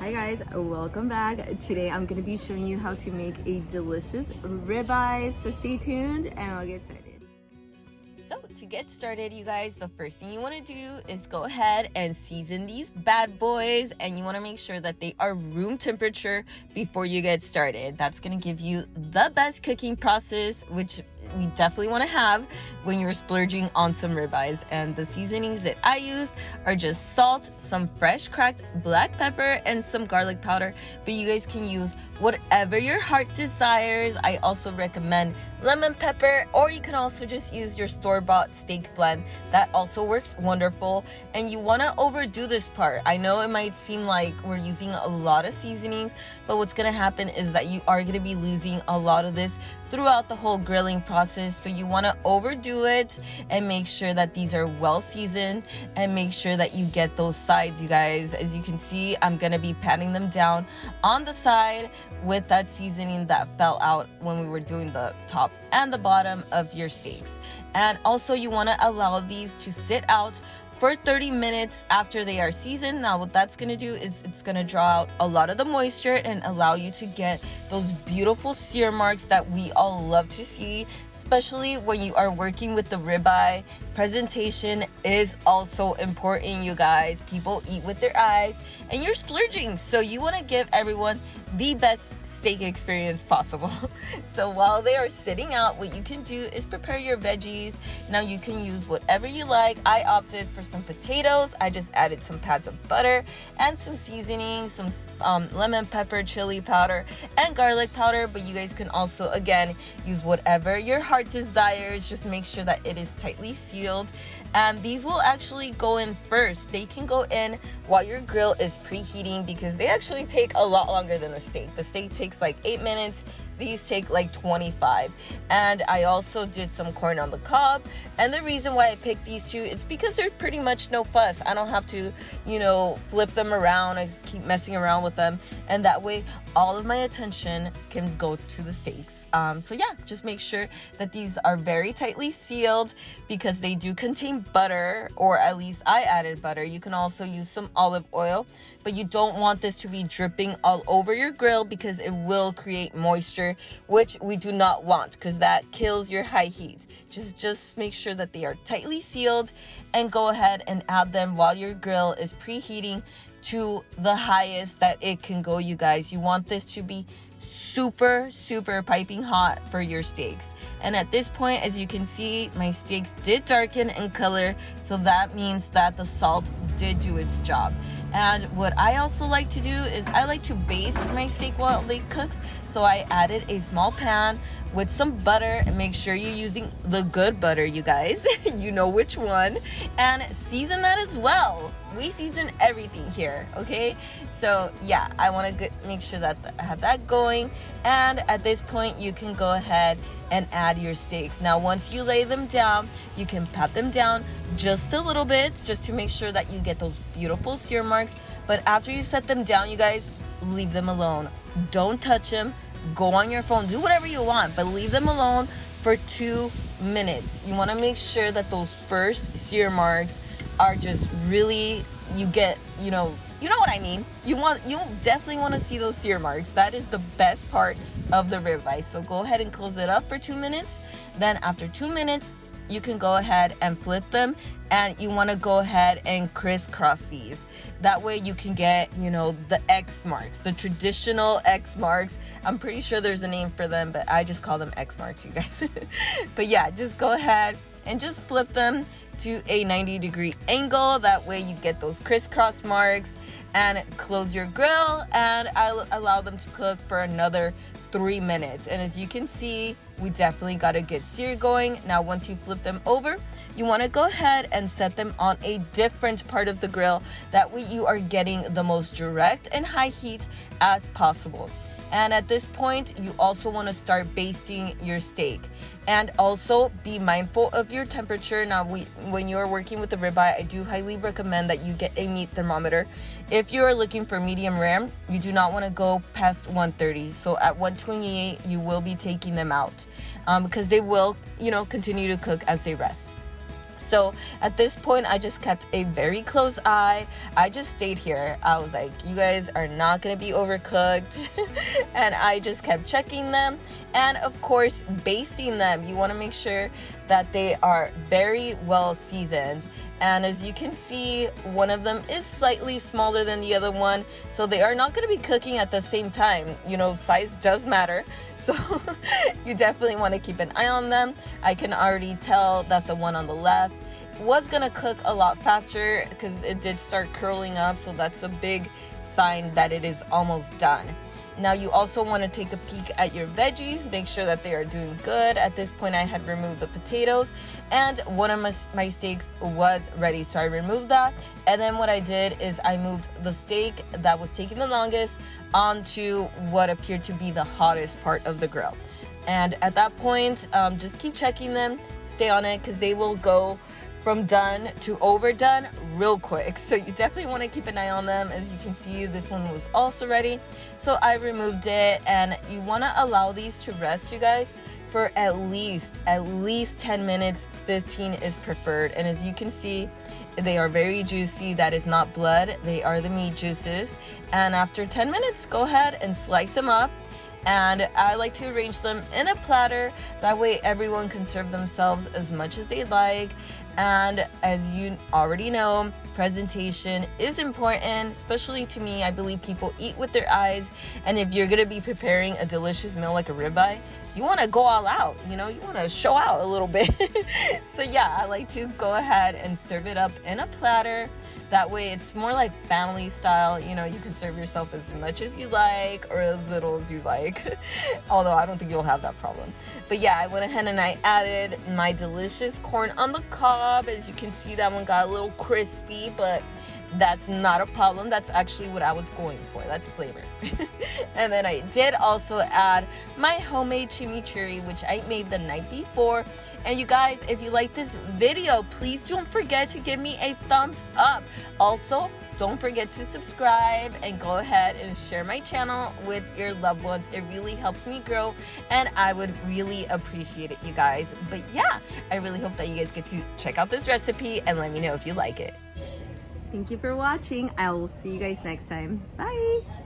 Hi guys, welcome back. Today I'm going to be showing you how to make a delicious ribeye, so stay tuned and I'll get started. So to get started, you guys, the first thing you want to do is go ahead and season these bad boys, and you want to make sure that they are room temperature before you get started. That's going to give you the best cooking process, which we definitely want to have when you're splurging on some ribeyes. And the seasonings that I used are just salt, some fresh cracked black pepper, and some garlic powder, but you guys can use whatever your heart desires. I also recommend lemon pepper, or you can also just use your store-bought steak blend. That also works wonderful. And you want to overdo this part. I know it might seem like we're using a lot of seasonings, but what's going to happen is that you are going to be losing a lot of this throughout the whole grilling process. So you want to overdo it and make sure that these are well seasoned, and make sure that you get those sides, you guys. As you can see, I'm going to be patting them down on the side with that seasoning that fell out when we were doing the top and the bottom of your steaks. And also you want to allow these to sit out for 30 minutes after they are seasoned. Now what that's going to do is it's going to draw out a lot of the moisture and allow you to get those beautiful sear marks that we all love to see, especially when you are working with the ribeye. Presentation is also important, you guys. People eat with their eyes and you're splurging, so you want to give everyone the best steak experience possible. So while they are sitting out, what you can do is prepare your veggies. Now you can use whatever you like. I opted for some potatoes. I just added some pads of butter and some seasoning, some lemon pepper, chili powder, and garlic powder. But you guys can also, again, use whatever your heart desires. Just make sure that it is tightly sealed. And these will actually go in first. They can go in while your grill is preheating, because they actually take a lot longer than the steak. The steak takes like 8 minutes. These take like 25. And I also did some corn on the cob. And the reason why I picked these two, it's because there's pretty much no fuss. I don't have to, flip them around and keep messing around with them. And that way, all of my attention can go to the steaks. So yeah, just make sure that these are very tightly sealed, because they do contain butter, or at least I added butter. You can also use some olive oil, but you don't want this to be dripping all over your grill, because it will create moisture, which we do not want, because that kills your high heat. Just make sure that they are tightly sealed, and go ahead and add them while your grill is preheating to the highest that it can go, you guys. You want this to be super piping hot for your steaks. And at this point, as you can see, my steaks did darken in color, so that means that the salt did do its job. And what I also like to do is I like to baste my steak while they cook. So I added a small pan with some butter, and make sure you're using the good butter, you guys. You know which one. And season that as well. We season everything here, okay? So yeah, I want to make sure that I have that going. And at this point, you can go ahead and add your steaks. Now, once you lay them down, you can pat them down just a little bit, just to make sure that you get those beautiful sear marks. But after you set them down, you guys, leave them alone. Don't touch them. Go on your phone, do whatever you want, but leave them alone for 2 minutes. You want to make sure that those first sear marks are just really, you get, you know what I mean. You definitely want to see those sear marks. That is the best part of the ribeye. So go ahead and close it up for 2 minutes. Then after 2 minutes, you can go ahead and flip them, and you want to go ahead and crisscross these. That way you can get, the X marks, the traditional X marks. I'm pretty sure there's a name for them, but I just call them X marks, you guys. But yeah, just go ahead and just flip them to a 90-degree angle. That way you get those crisscross marks, and close your grill, and I'll allow them to cook for another 3 minutes. And as you can see, we definitely got a good sear going. Now, once you flip them over, you want to go ahead and set them on a different part of the grill. That way you are getting the most direct and high heat as possible. And at this point, you also want to start basting your steak. And also be mindful of your temperature. Now, when you're working with the ribeye, I do highly recommend that you get a meat thermometer. If you are looking for medium rare, you do not want to go past 130. So at 128, you will be taking them out, because they will, continue to cook as they rest. So at this point, I just kept a very close eye. I just stayed here. I was like, you guys are not going to be overcooked. And I just kept checking them. And of course, basting them. You want to make sure that they are very well seasoned. And as you can see, one of them is slightly smaller than the other one. So they are not going to be cooking at the same time. You know, size does matter. So you definitely want to keep an eye on them. I can already tell that the one on the left was going to cook a lot faster because it did start curling up. So that's a big sign that it is almost done. Now you also want to take a peek at your veggies, make sure that they are doing good. At this point, I had removed the potatoes and one of my steaks was ready. So I removed that. And then what I did is I moved the steak that was taking the longest onto what appeared to be the hottest part of the grill. And at that point, just keep checking them, stay on it, because they will go from done to overdone real quick. So you definitely want to keep an eye on them. As you can see, this one was also ready. So I removed it, and you want to allow these to rest, you guys, for at least 10 minutes. 15 is preferred. And as you can see, they are very juicy. That is not blood. They are the meat juices. And after 10 minutes, go ahead and slice them up. And I like to arrange them in a platter. That way everyone can serve themselves as much as they like. And as you already know, presentation is important, especially to me. I believe people eat with their eyes. And if you're gonna be preparing a delicious meal like a ribeye, you wanna go all out, you know, you wanna show out a little bit. So yeah, I like to go ahead and serve it up in a platter. That way it's more like family style. You know, you can serve yourself as much as you like or as little as you like. Although I don't think you'll have that problem. But yeah, I went ahead and I added my delicious corn on the cob. As you can see, that one got a little crispy, but that's not a problem. That's actually what I was going for. That's flavor. And then I did also add my homemade chimichurri, which I made the night before. And you guys, if you like this video, please don't forget to give me a thumbs up. Also, don't forget to subscribe and go ahead and share my channel with your loved ones. It really helps me grow and I would really appreciate it, you guys. But yeah, I really hope that you guys get to check out this recipe and let me know if you like it. Thank you for watching. I will see you guys next time. Bye.